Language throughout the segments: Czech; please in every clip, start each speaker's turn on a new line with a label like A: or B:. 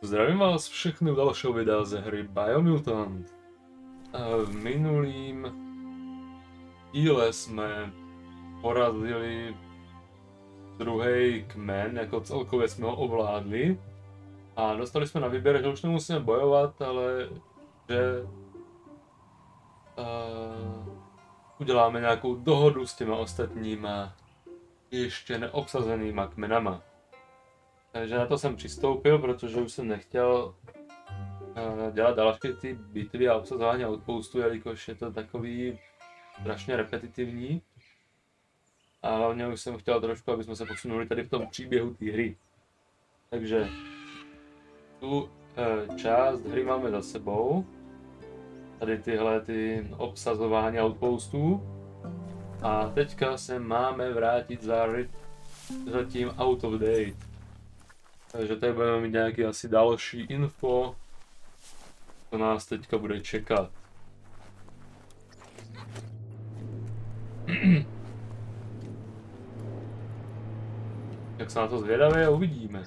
A: Zdravím vás všechny u dalšího videa ze hry Biomutant. V minulým díle jsme porazili druhý kmen, jako celkově jsme ho ovládli. A dostali jsme na výběr, že už nemusíme bojovat, ale že uděláme nějakou dohodu s těma ostatníma ještě neobsazenýma kmenama. Takže na to jsem přistoupil, protože už jsem nechtěl dělat další ty bitvy a obsazování outpostu, jelikož je to takový strašně repetitivní. A hlavně už jsem chtěl trošku, aby jsme se posunuli tady v tom příběhu té hry. Takže tu část hry máme za sebou. Tady tyhle ty obsazování outpostů. A teďka se máme vrátit za tím out of date. Takže tady budeme mít nějaký asi další info, co nás teďka bude čekat. Jak se na to zvědavé a uvidíme.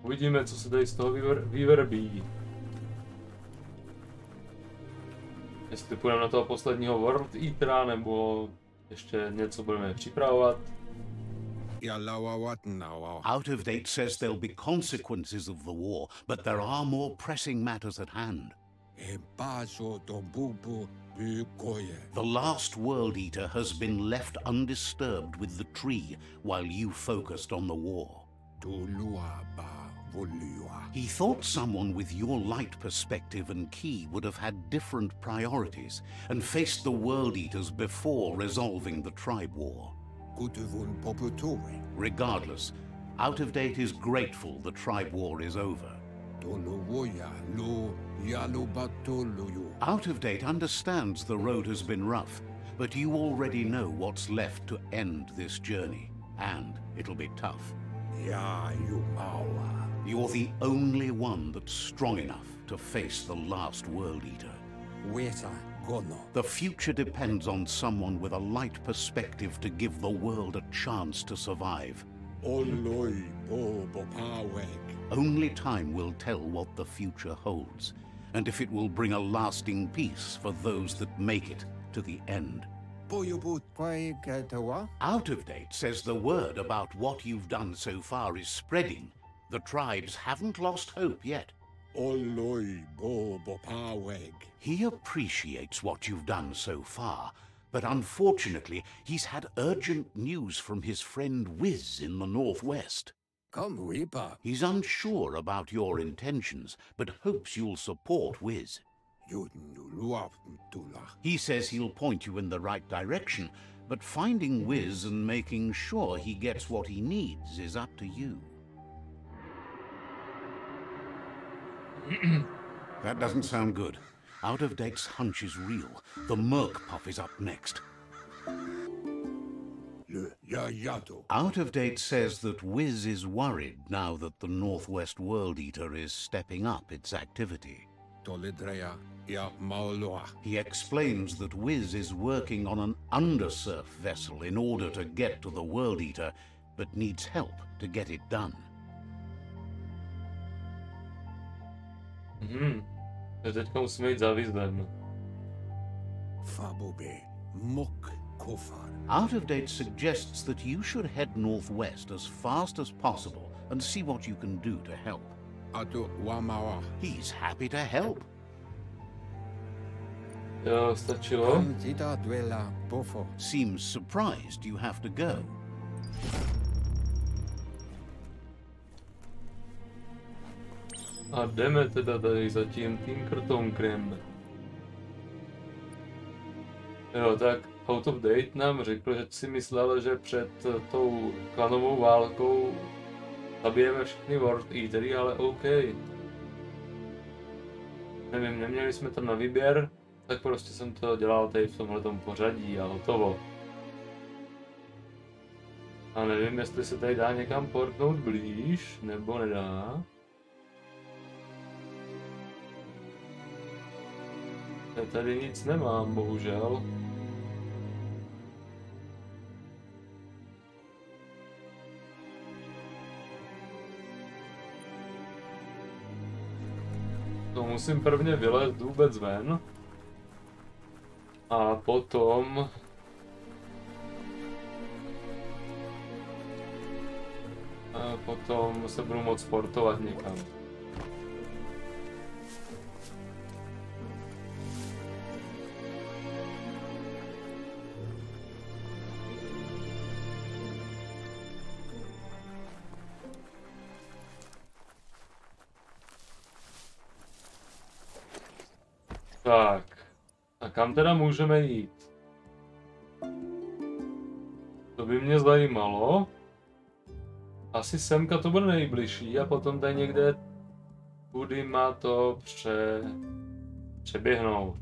A: Uvidíme, co se tady z toho vyvrbí. Jestli půjdeme na toho posledního Worldeatera, nebo ještě něco budeme připravovat.
B: Out of date says there'll be consequences of the war, but there are more pressing matters at hand. The last Worldeater has been left undisturbed with the tree while you focused on the war. He thought someone with your light perspective and key would have had different priorities and faced the Worldeaters before resolving the tribe war. Regardless, Out of Date is grateful the tribe war is over. Out of Date understands the road has been rough, but you already know what's left to end this journey, and it'll be tough. You're the only one that's strong enough to face the last Worldeater. The future depends on someone with a light perspective to give the world a chance to survive. Only time will tell what the future holds, and if it will bring a lasting peace for those that make it to the end. Out of Date says the word about what you've done so far is spreading. The tribes haven't lost hope yet. He appreciates what you've done so far, but unfortunately he's had urgent news from his friend Whize in the northwest. He's unsure about your intentions, but hopes you'll support Whize. He says he'll point you in the right direction, but finding Whize and making sure he gets what he needs is up to you. That doesn't sound good. Out of Date's hunch is real. The Merc Puff is up next. Out of Date says that Whize is worried now that the Northwest Worldeater is stepping up its activity. He explains that Whize is working on an undersurf vessel in order to get to the Worldeater, but needs help to get it done.
A: Teďka musíme jít za Whizem.
B: Out of Date suggests that you should head northwest as fast as possible and see what you can do to help. He's happy to help.
A: Jo, stačilo.
B: Seems surprised you have to go.
A: A jdeme teda tady za tím Tinkertonkrem. Jo, tak Out of Date nám řekl, že si myslel, že před tou klanovou válkou zabijeme všechny Worldeatery, ale OK. Nevím, neměli jsme tam na výběr, tak prostě jsem to dělal tady v tomhletom pořadí a hotovo. A nevím, jestli se tady dá někam portnout blíž, nebo nedá. Já tady nic nemám, bohužel. To musím prvně vylézt vůbec ven. A potom... se budu moct sportovat někam. Tak. A kam teda můžeme jít? To by mě zajímalo. Asi semka to bude nejbližší a potom tady někde kudy má to přeběhnout.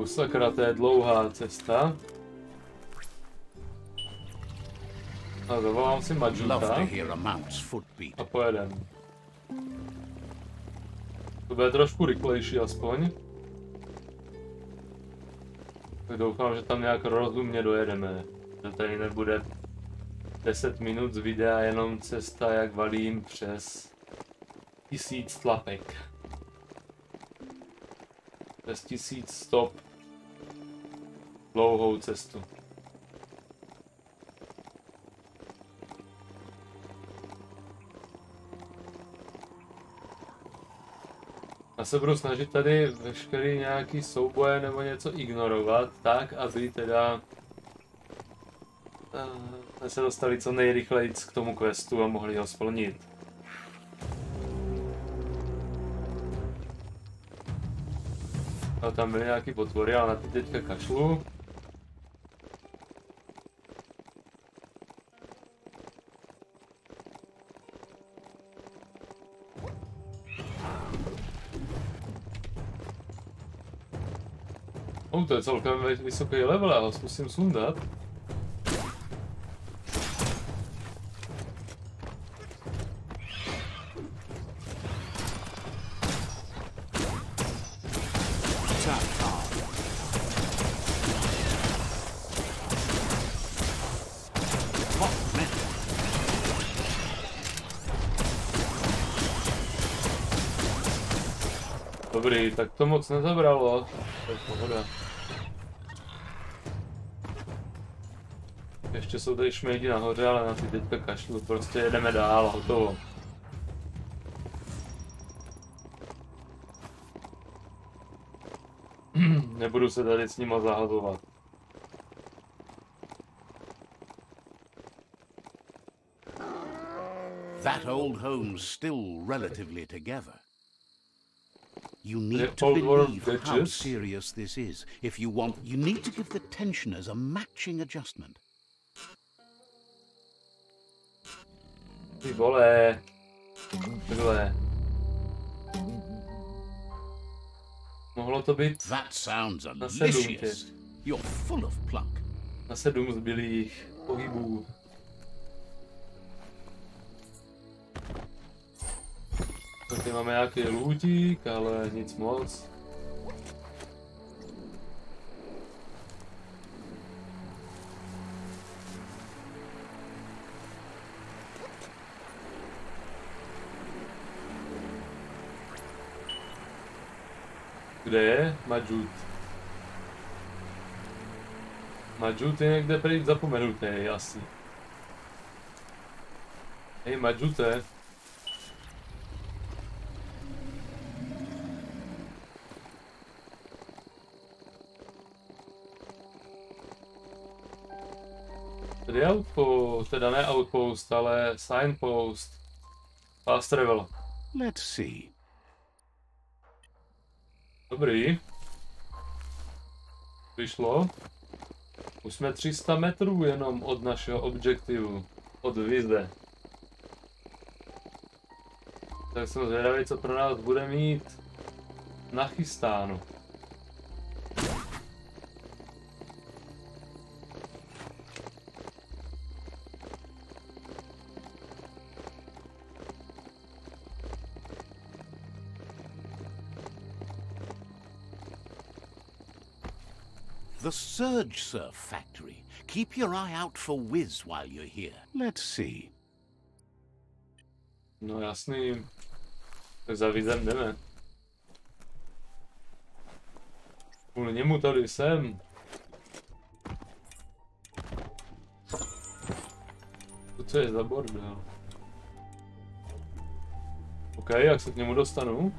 A: Sakra, to je dlouhá cesta. A zavolám si Majuta a pojedem. To bude trošku rychlejší aspoň. Tak doufám, že tam nějak rozumně dojedeme. Že tady nebude 10 minut z videa jenom cesta, jak valím přes 1000 tlapek. Přes 1000 stop. Dlouhou cestu. Já se budu snažit tady veškerý nějaký souboje nebo něco ignorovat, tak aby teda jsme se dostali co nejrychleji k tomu questu a mohli ho splnit. A tam byly nějaký potvory, ale na ty teďka kašlu. To je celkem vysoký level, já ho zkusím sundat. Dobrý, tak to moc nezabralo. To je pohoda. Ještě jsou tady šmejdi nahoře, ale na ty teďka kašlu, prostě jedeme dál a hotovo. Nebudu se tady s nima zahazovat.
B: That old home's still relatively together. You need to believe how serious this is. If you want, you need to give the tensioners a matching adjustment.
A: Ty vole. Takhle. Mohlo to být
B: That sounds
A: na 7
B: You're full of pluck.
A: Na 7 zbylých pohybů. Tady máme nějaký lůtík, ale nic moc. Kde je Majut? Majut je někde prý zapomenutý, asi. Hej Majute. Tady je outpost, teda ne outpost, ale signpost. Fast travel.
B: Let's see.
A: Dobrý. Vyšlo. Už jsme 300 metrů jenom od našeho objektivu. Od Whize. Tak jsem zvědavý, co pro nás bude mít nachystáno.
B: The Surge Surf Factory. Keep your eye out for Whize while you're here. Let's see.
A: No jasný. Tak za Whizem jdeme. Kvůli němu tady jsem. To co je za bordel? OK, jak se k němu dostanu?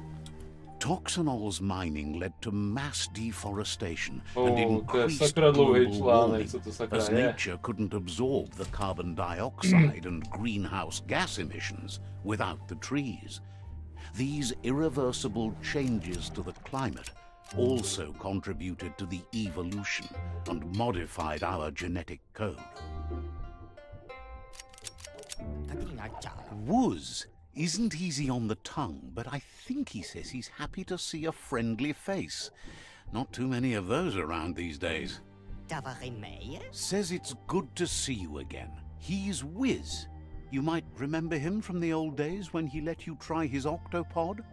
B: Toxanol's mining led to mass deforestation and
A: To je
B: increased
A: sakra dlouhý
B: global
A: článek,
B: warming,
A: co to sakra
B: as
A: je.
B: nature couldn't absorb the carbon dioxide and greenhouse gas emissions without the trees. These irreversible changes to the climate also contributed to the evolution and modified our genetic code. Whize isn't easy on the tongue, but I think he says he's happy to see a friendly face. Not too many of those around these days. Says it's good to see you again. He's Whize. You might remember him from the old days when he let you try his Octopod?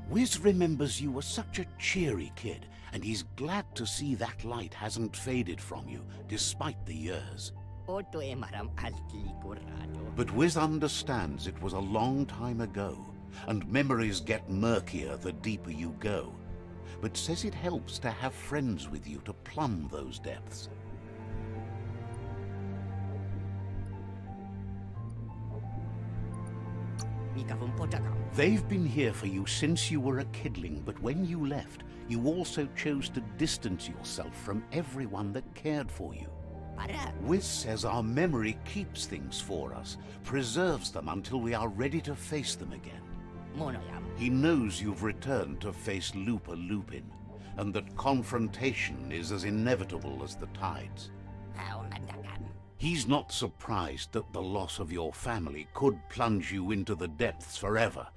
B: Whize remembers you were such a cheery kid, and he's glad to see that light hasn't faded from you, despite the years. But Whize understands it was a long time ago, and memories get murkier the deeper you go, but says it helps to have friends with you to plumb those depths. They've been here for you since you were a kidling, but when you left, you also chose to distance yourself from everyone that cared for you. Whize says our memory keeps things for us, preserves them until we are ready to face them again. He knows you've returned to face Lupa Lupin, and that confrontation is as inevitable as the tides. He's not surprised that the loss of your family could plunge you into the depths forever,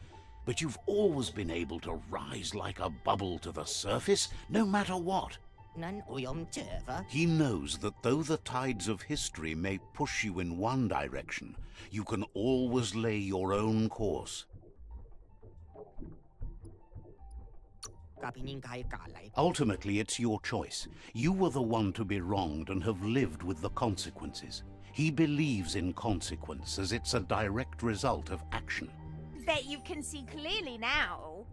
B: but you've always been able to rise like a bubble to the surface, no matter what. He knows that though the tides of history may push you in one direction, you can always lay your own course. Ultimately, it's your choice. You were the one to be wronged and have lived with the consequences. He believes in consequence as it's a direct result of action.
C: Bet you can see clearly now.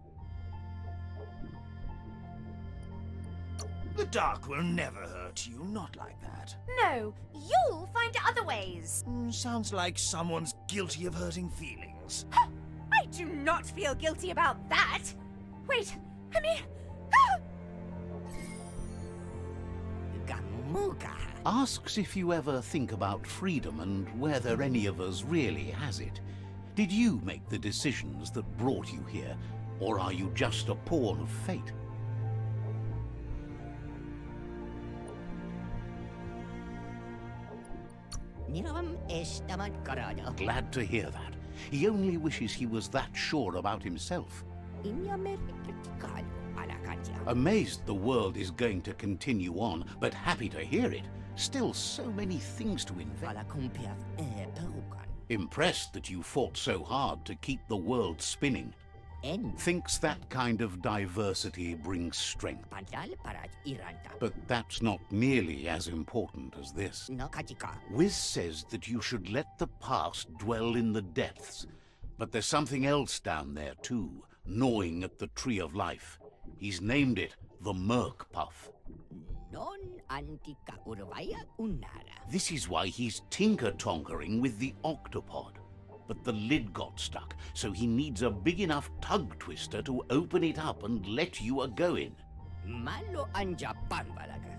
D: The dark will never hurt you, not like that.
C: No, you'll find other ways.
D: Sounds like someone's guilty of hurting feelings.
C: I do not feel guilty about that. Wait, I mean...
B: Asks if you ever think about freedom and whether any of us really has it. Did you make the decisions that brought you here, or are you just a pawn of fate? Glad to hear that. He only wishes he was that sure about himself. Amazed the world is going to continue on, but happy to hear it. Still so many things to invent. Impressed that you fought so hard to keep the world spinning. Thinks that kind of diversity brings strength. But that's not nearly as important as this. Whize says that you should let the past dwell in the depths. But there's something else down there too, gnawing at the tree of life. He's named it the Merc Puff. This is why he's tinker-tonkering with the Octopod. But the lid got stuck, so he needs a big enough tug twister to open it up and let you a-going.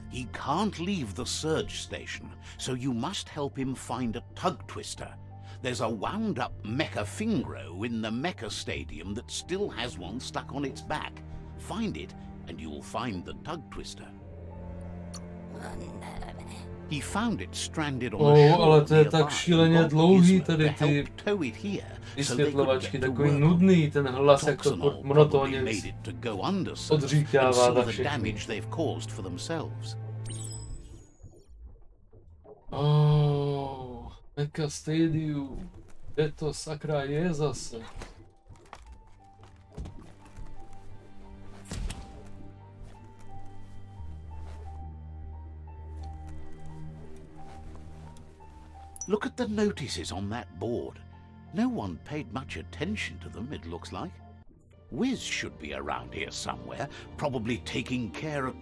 B: He can't leave the surge station, so you must help him find a tug twister. There's a wound-up Mekafingro in the Mecha Stadium that still has one stuck on its back. Find it, and you'll find the tug twister. He found it stranded on the shore
A: ale to je tak šíleně dlouhý tady ty vysvětlovačky, takový nudný, ten hlas, jak to monotónně odříkává za všechny. Mecha Stadium, kde to sakra je zase?
B: Look at the notices on that board. No one paid much attention to them, it looks like. Whize should be around here somewhere, probably taking care of...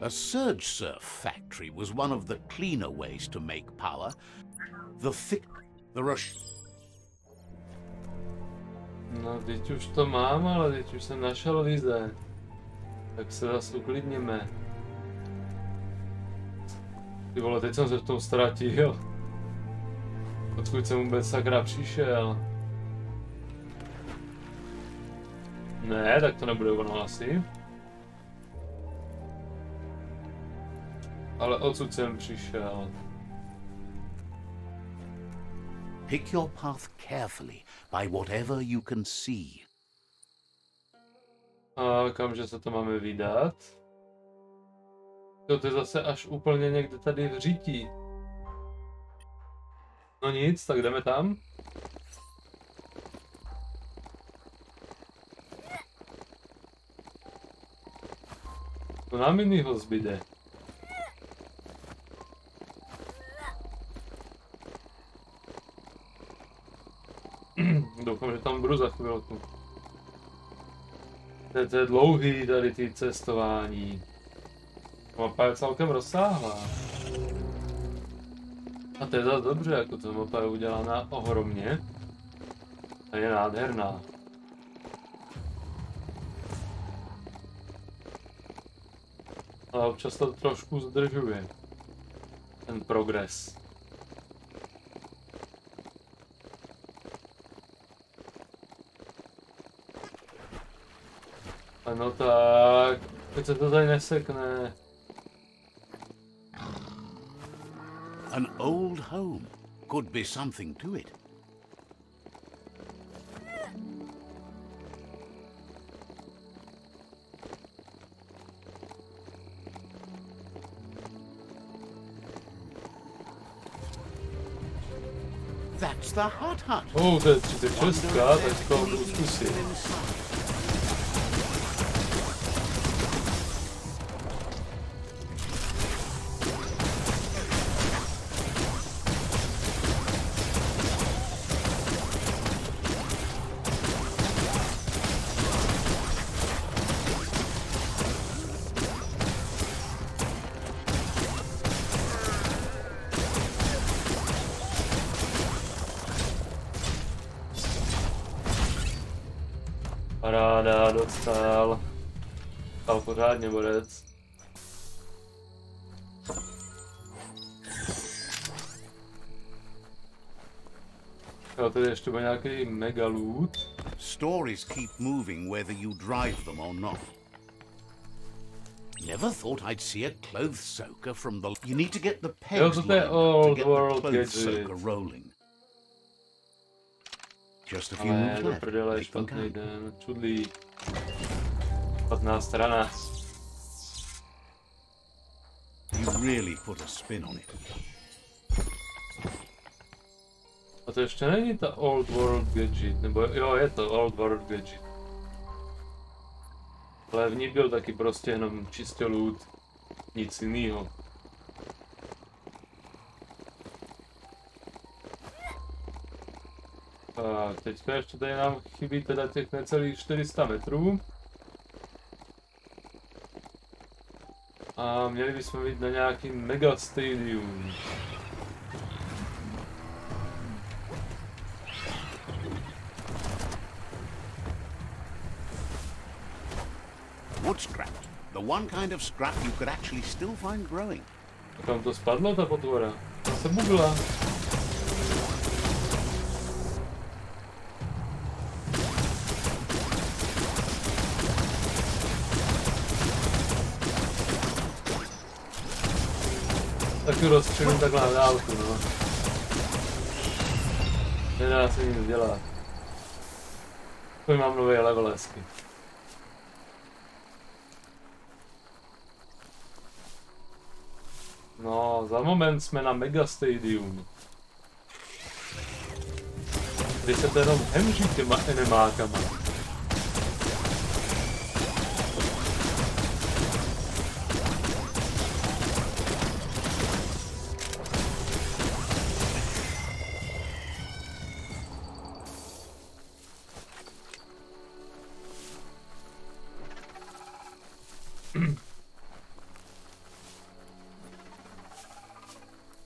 B: A surge surf factory was one of the cleaner ways to make power. The rush...
A: No, teď už to mám, ale teď už jsem našel Whize. Tak se zase uklidněme. Ty vole, teď jsem se v tom ztratil. Odkud jsem vůbec sakra přišel. Ne, tak to nebude ono asi. Ale odsud jsem přišel.
B: Pick your path carefully by whatever you can see.
A: A kamže se to máme vydat? To je zase až úplně někde tady v řítí. No nic, tak jdeme tam. To nám jinýho zbyde. Doufám, že tam budu za chvilku. To je dlouhý tady ty cestování. Mapa je celkem rozsáhlá. A to je zase dobře, jako ta mapa je udělaná ohromně. A je nádherná. Ale občas to trošku zdržuje. Ten progres. Ano tak, teď se to tady nesekne.
B: An old home. Could be something to it. That's the hut.
A: Oh, to je 36, tak to budu zkusit. Paráda, dostal. Dostal pořádně bodec. Jo, tady ještě bude nějaký mega loot.
B: Stories keep moving whether you drive them or not. Never thought I'd see a clothes soaker from the... You need to get the pegs lined up to get the clothes soaker rolling. Just a few
A: Ale
B: moves
A: do
B: left.
A: prdele, špatný den, čudlí. Špatná strana.
B: You really put a spin on it.
A: A to ještě není ta Old World Gadget, nebo jo, je to Old World Gadget. Ale v ní byl taky prostě jenom čistě loot, nic jiného. A teďka ještě tady nám chybí teda těch necelých 400 metrů. A měli bychom jít na nějaký mega stadium.
B: Wood scrap. The one kind of scrap you could actually still find growing.
A: Kam to spadlo, ta potvora? Ta se bugla. Tak tu rozstřelím takhle na dálku, no. Nedá se nic dělat. Tady mám nový level hezky. No, za moment jsme na Mega Stadium. Kdy se to jenom hemží těma enemákama.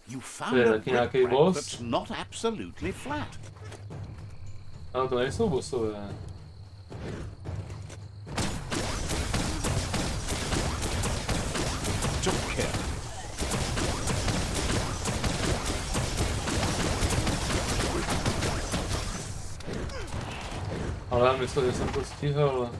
B: You found a brick that's not absolutely flat.
A: Ale to nejsou bossové.
B: Took care.
A: Ale já myslel, že jsem to stihl.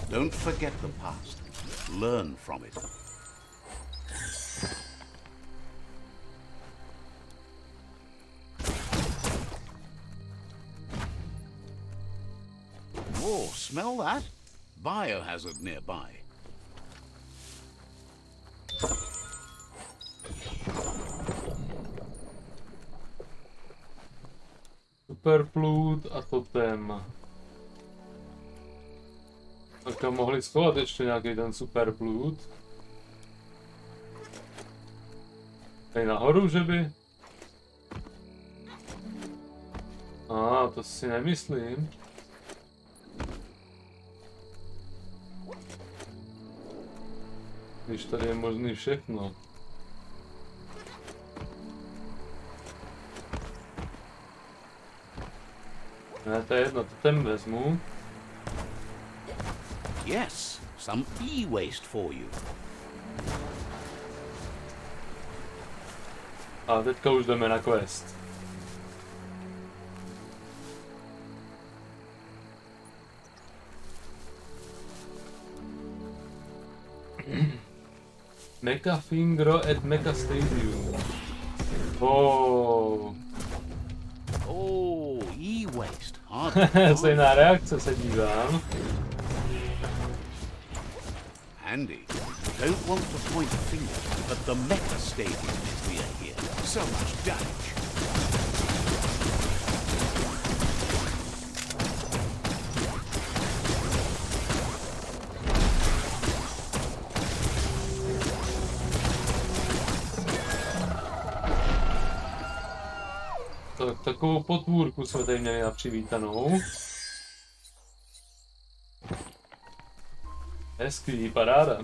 B: Don't forget the past. Learn from it. Oh, smell that? Biohazard nearby.
A: Superplůd a totem. Tak tam mohli schovat ještě nějaký ten superplůd. Tady nahoru, že by? To si nemyslím. Když tady je možný všechno. Ne, to je jedno, totem vezmu.
B: Yes, some e-waste for you.
A: A teďka už jdeme na quest. Mekafingro at Mecha Stadium. Oh,
B: e-waste.
A: Stejná reakce, se dívám.
B: Handy. Don't want to point a finger, but the Mecha Stadium is near here. So much damage.
A: Tak, takovou potvůrku jsme tady měli na přivítanou. Hezký, paráda.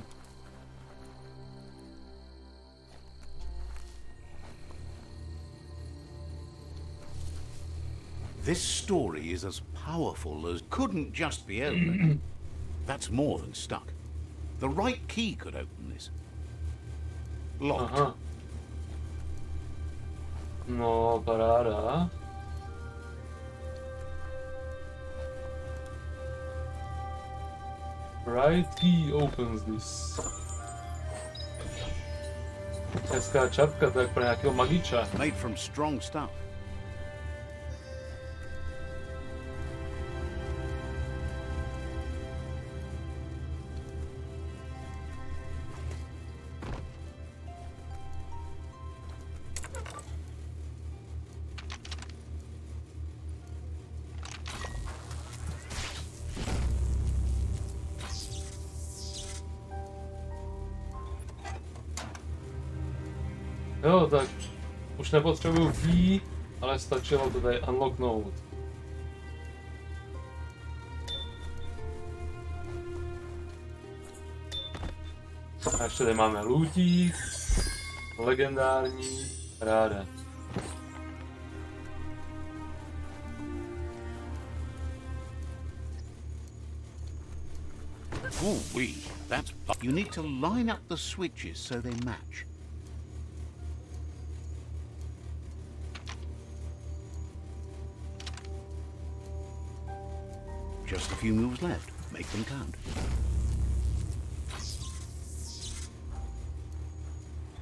B: This story is as powerful as couldn't just be opened. That's more than stuck. The right key could open this. Locked.
A: Aha. No, paráda. Right key opens this. Hezká čapka, tak pro nějakého magiča.
B: Made from strong stuff.
A: Jo, tak už nepotřebuju key, ale stačilo to tady unlocknout. A ještě tady máme lůtík, legendární, ráda.
B: That's you need to line up the switches so they match. Just a few moves left. Make them count.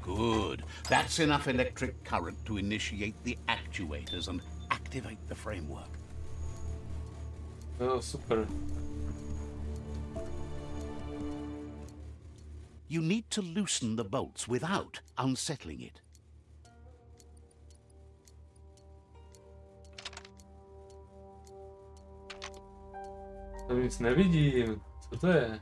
B: Good. That's enough electric current to initiate the actuators and activate the framework.
A: Oh, super.
B: You need to loosen the bolts without unsettling it.
A: To nic nevidím. Co to je?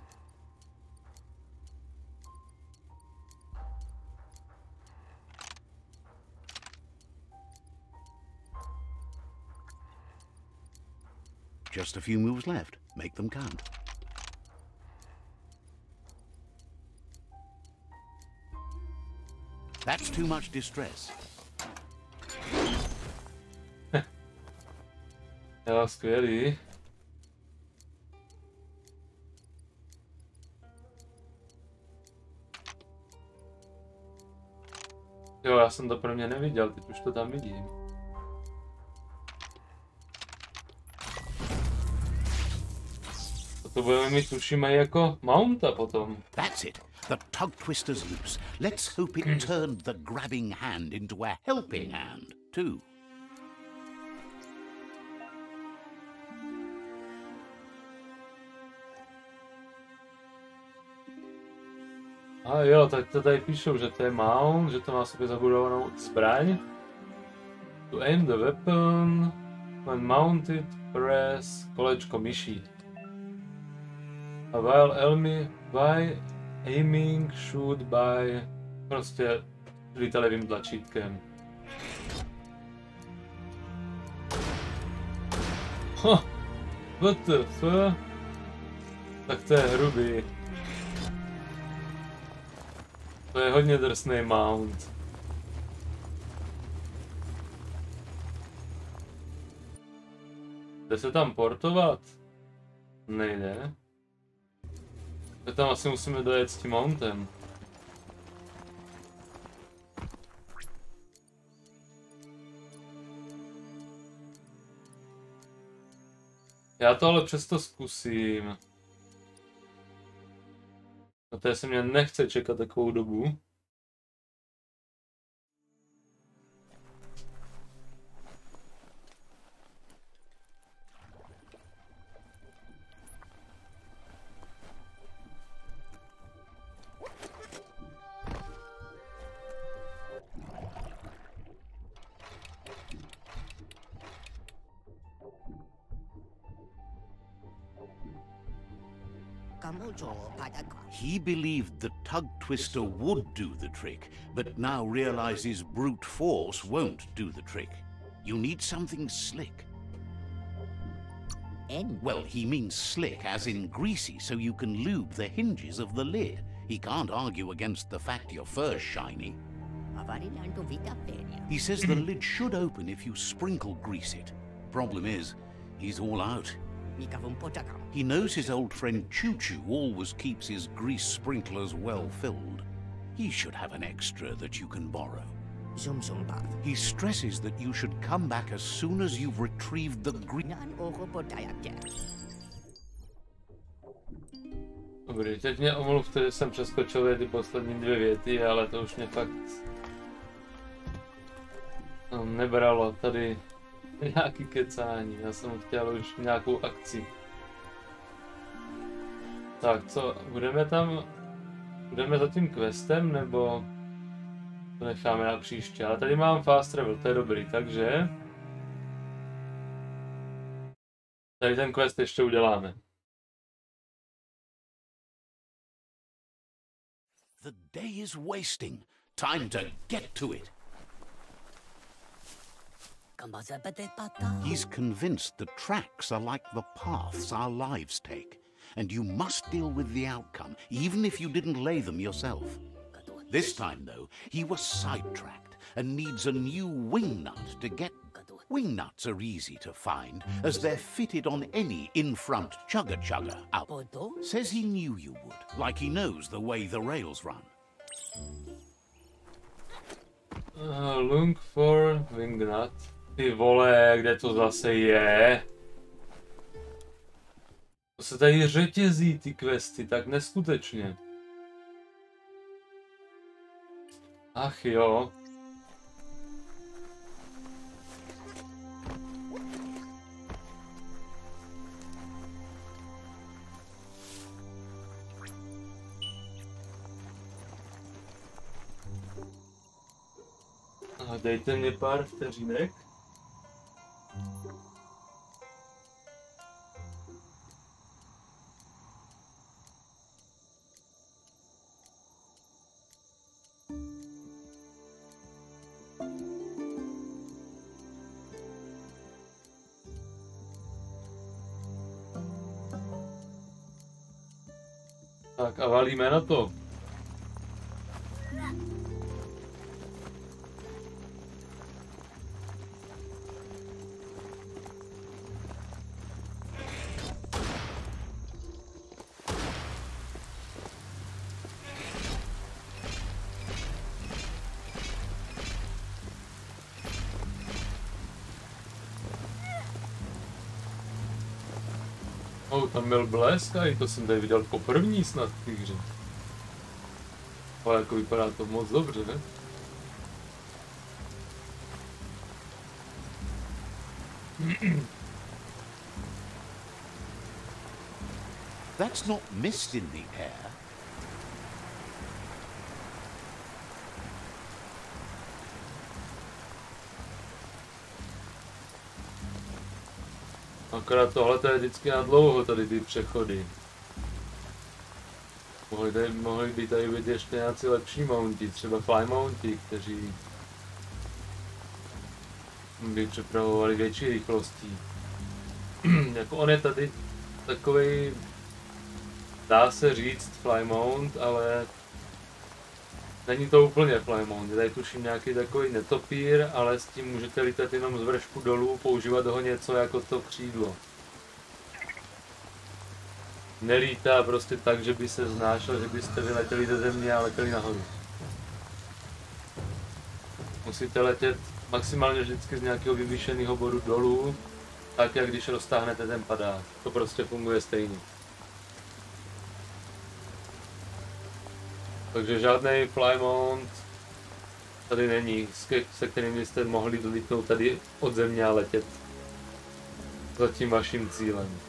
B: Just a few moves left. Make them count. That's too much distress.
A: Jo, skvělý. Jo, já jsem to pro mě neviděl, teď už to tam vidím. To budeme mít, tuším, i jako mounta potom.
B: That's it. The tug twister's loose. Let's hope it turned the grabbing hand into a helping hand, too.
A: A jo, tak to tady píšou, že to je mount, že to má sobě zabudovanou zbraň. To aim the weapon, when mounted, press kolečko myší. A by aiming, shoot by, prostě střílíte levým tlačítkem. What the fuck? Tak to je hrubý. To je hodně drsný mount. Jde se tam portovat? Nejde. Tak tam asi musíme dojet s tím mountem. Já to ale přesto zkusím. A to se mě nechce čekat takovou dobu.
B: He believed the tug twister would do the trick, but now realizes brute force won't do the trick. You need something slick. Well, he means slick as in greasy, so you can lube the hinges of the lid. He can't argue against the fact your fur's shiny. He says the lid should open if you sprinkle grease it. Problem is, he's all out. He knows his old friend Choo Choo always keeps his grease sprinklers well filled. He should have an extra that you can borrow. He stresses that you should come back as soon as you've retrieved the grease.
A: Dobrý, teď mě omluvte, že jsem přeskočil ty poslední dvě věty, ale to už mě fakt nebralo tady nějaký kecání, já jsem chtěl už nějakou akci. Tak co, budeme za tím questem, nebo to necháme na příště, ale tady mám fast travel, to je dobrý, takže tady ten quest ještě uděláme.
B: The day is wasting. Time to get to it. He's convinced the tracks are like the paths our lives take, and you must deal with the outcome, even if you didn't lay them yourself. This time, though, he was sidetracked and needs a new wing nut to get. Wing nuts are easy to find, as they're fitted on any in-front chugga-chugga out. Says he knew you would, like he knows the way the rails run.
A: Look for wing nut. Ty vole, kde to zase je? To se tady řetězí ty questy, tak neskutečně. Ach jo. A dejte mě pár vteřinek. Tak a valíme na to. Tam byl blesk a i to jsem tady viděl poprvní snad v té hře. Ale jako vypadá to moc dobře, ne?
B: That's not mist in the air.
A: Akorát tohle je vždycky na dlouho, tady ty přechody. Mohli by tady být ještě nějací lepší mounti, třeba fly mounti, kteří by přepravovali větší rychlostí. Jako on je tady takový, dá se říct fly mount, ale není to úplně fly mount. Je tady tuším nějaký takový netopír, ale s tím můžete lítat jenom z vršku dolů, používat ho něco jako to křídlo. Nelítá prostě tak, že by se znášel, že byste vyletěli ze země a letěli nahoru. Musíte letět maximálně vždycky z nějakého vyvýšeného bodu dolů, tak jak když roztáhnete ten padák. To prostě funguje stejně. Takže žádný fly mount tady není, se kterým byste mohli dolítnout tady od země a letět za tím vaším cílem.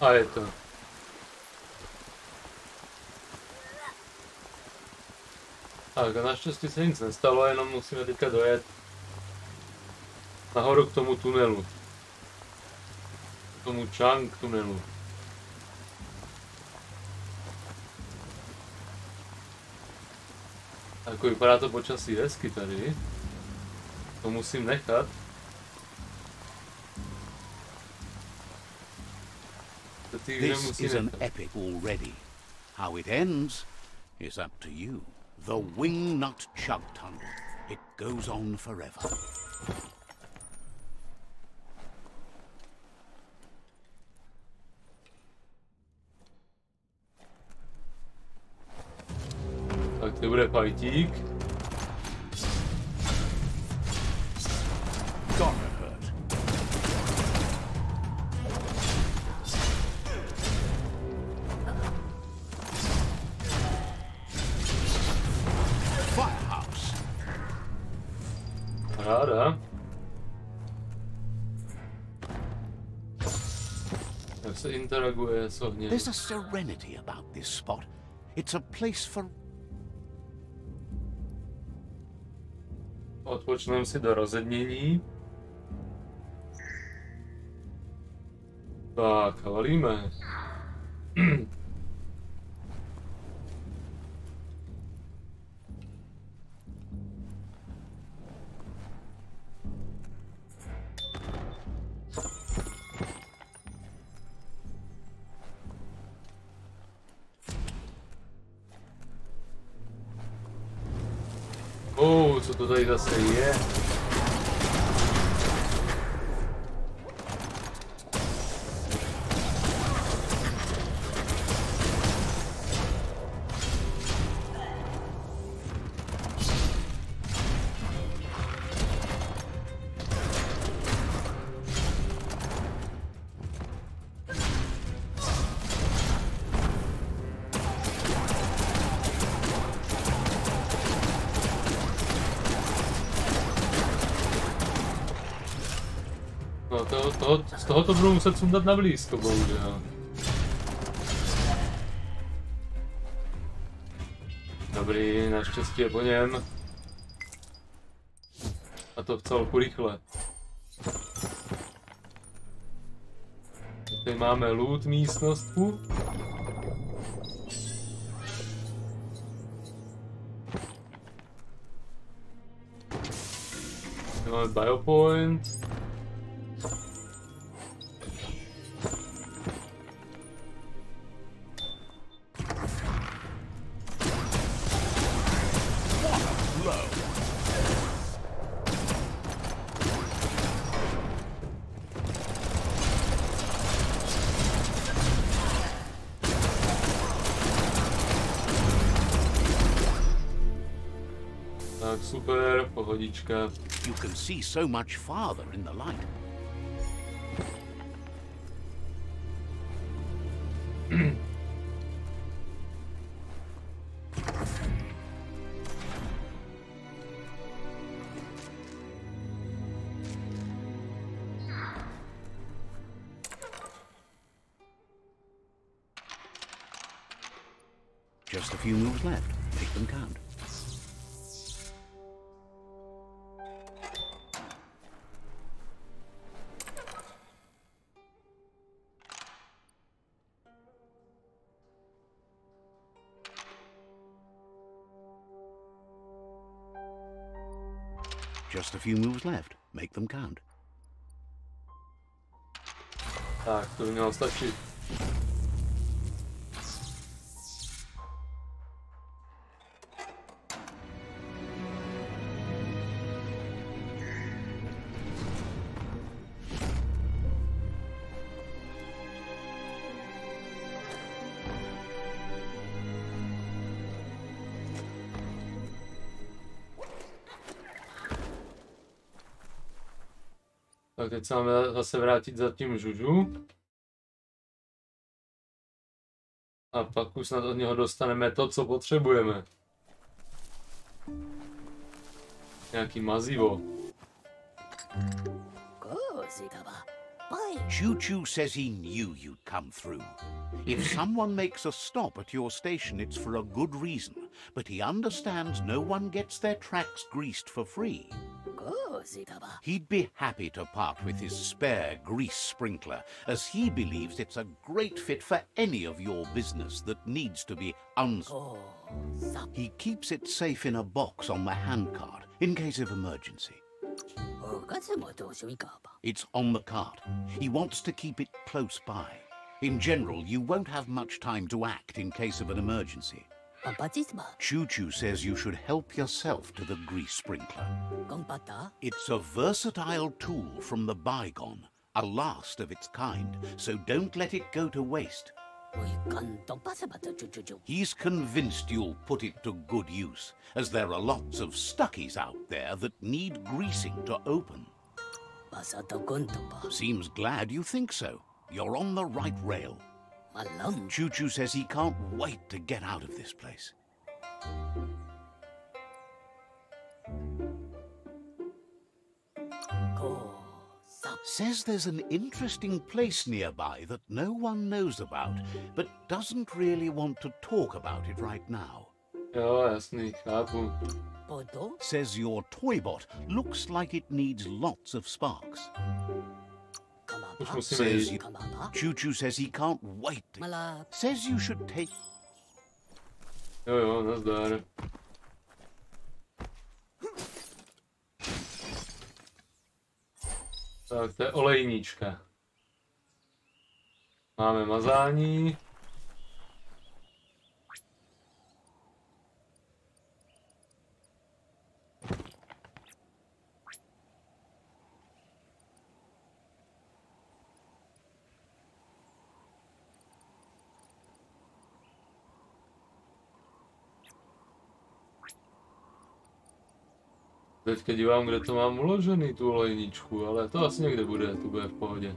A: A je to. Tak a naštěstí se nic nestalo, jenom musíme teďka dojet nahoru k tomu tunelu. K tomu chunk tunelu. Jako vypadá to počasí hezky tady. To musím nechat.
B: This is an epic already. How it ends is up to you. The Wingnut Chug Tunnel. It goes on forever.
A: Tak to bude fajtík. Ráda. Jak se interaguje s ohněm.
B: There's a serenity about this spot. It's a place for...
A: Odpočneme si do rozednění. Tak, valíme. Co to tady zase je? Z tohoto budu muset sundat na blízko, bohužel. Dobrý, naštěstí je po něm. A to v celku rychle. Tady máme loot místnostku. Tady máme biopoint. Tak super, pohodička.
B: You can see so much farther in the light. Just a few moves left. Make them count. Just a few moves left. Make them count.
A: Tak, to by mělo stačit. Tak teď se máme zase vrátit za tím žužu. A pak už snad od něho dostaneme to, co potřebujeme. Nějaký mazivo.
B: Choo-Choo says he knew you'd come through. If someone makes a stop at your station, it's for a good reason, but he understands no one gets their tracks greased for free. He'd be happy to part with his spare grease sprinkler, as he believes it's a great fit for any of your business that needs to be He keeps it safe in a box on the handcart, in case of emergency. It's on the cart. He wants to keep it close by. In general, you won't have much time to act in case of an emergency. Choo-Choo says you should help yourself to the grease sprinkler. It's a versatile tool from the bygone, a last of its kind, so don't let it go to waste. He's convinced you'll put it to good use, as there are lots of stuckies out there that need greasing to open. Seems glad you think so. You're on the right rail. Choo-Choo says he can't wait to get out of this place. Says there's an interesting place nearby that no one knows about, but doesn't really want to talk about it right now.
A: Jo, jasný, chápu.
B: Says your toybot looks like it needs lots of sparks.
A: Už musíme jít.
B: Choo-Choo says he can't wait. Says you should take...
A: Jo, nazdar. Tak, to je olejnička. Máme mazání. Teďka dívám, kde to mám uložený, tu olejničku, ale to asi někde bude, to bude v pohodě.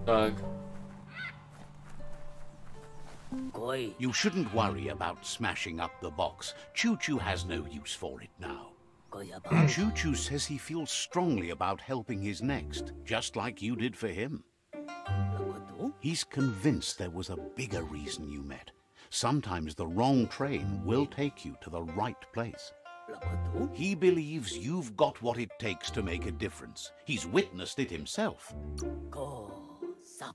A: Tak.
B: You shouldn't worry about smashing up the box. Choo-Choo has no use for it now. Choo-Choo says he feels strongly about helping his next, just like you did for him. He's convinced there was a bigger reason you met. Sometimes the wrong train will take you to the right place. He believes you've got what it takes to make a difference. He's witnessed it himself.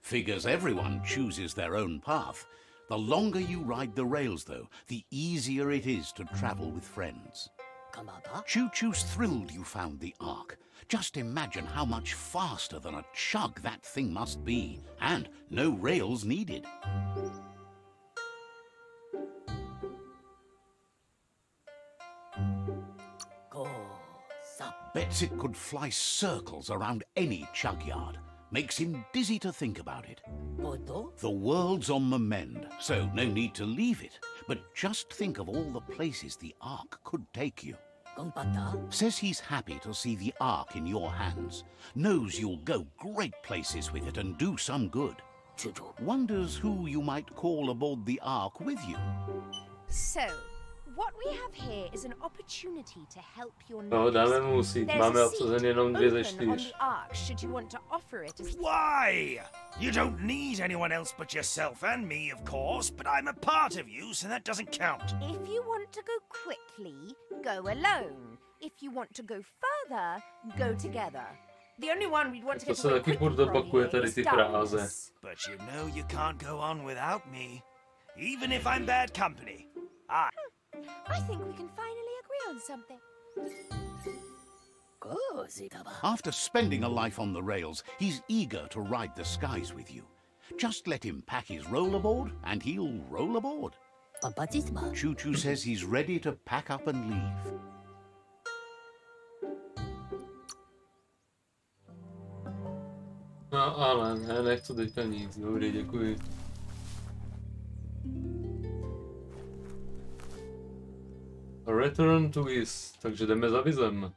B: Figures everyone chooses their own path. The longer you ride the rails, though, the easier it is to travel with friends. Choo-choo's thrilled you found the Ark. Just imagine how much faster than a chug that thing must be. And no rails needed. Bets it could fly circles around any chug yard. Makes him dizzy to think about it. The world's on the mend, so no need to leave it. But just think of all the places the Ark could take you. Says he's happy to see the Ark in your hands. Knows you'll go great places with it and do some good. Wonders who you might call aboard the Ark with you.
C: So, what we have here is an opportunity to help your
A: No, dáme mu síť. Máme obsazen jenom 2 ze 4.
D: Why? You don't need anyone else but yourself and me, of course, but I'm a part of you, so that doesn't count.
C: If you want to go quickly, go alone. If you want to go further, go together. The only one we'd want to get away quickly from here is darkness.
D: But you know you can't go on without me, even if I'm bad company.
C: I think we can finally agree on something.
B: After spending a life on the rails, he's eager to ride the skies with you. Just let him pack his rollerboard and he'll roll aboard. Choo-choo says he's ready to pack up and leave.
A: No ale ne, nechci teďka nic. Dobrý, děkuji. Return to Whize, takže jdeme za Whizem.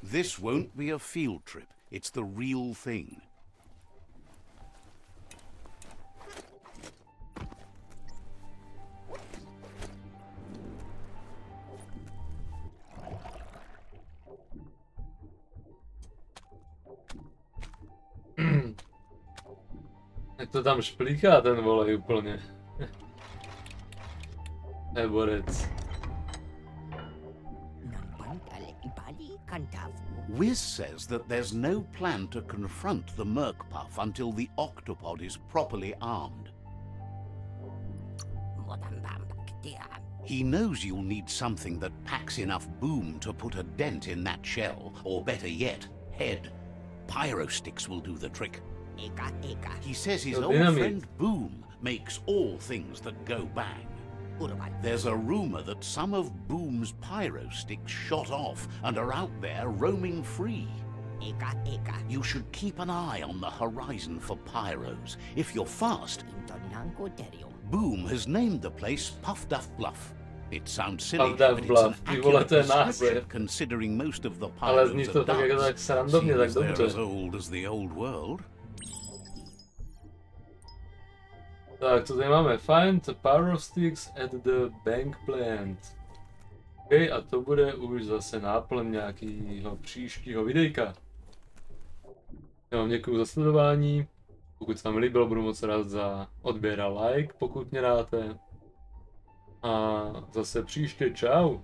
B: This won't be a field trip. It's the real thing.
A: Jak to tam šplíká ten volej úplně. Neborec.
B: Whize says that there's no plan to confront the Merkpuff until the Octopod is properly armed. He knows you'll need something that packs enough boom to put a dent in that shell, or better yet, head. Pyro sticks will do the trick. He says his old friend Boom makes all things that go bang. There's a rumor that some of Boom's pyro sticks shot off and are out there roaming free. You should keep an eye on the horizon for pyros. If you're fast, Boom has named the place Puff Duff Bluff. It sounds silly, but it's an accurate description considering most of the pyros are ducks, seeing as they're as old as the old world.
A: Tak, co tady máme? Find the pyro sticks at the bank plant. OK, a to bude už zase náplň nějakého příštího videjka. Já vám děkuju za sledování. Pokud se vám líbilo, budu moc rád za odběr a like, pokud mě dáte. A zase příště, čau.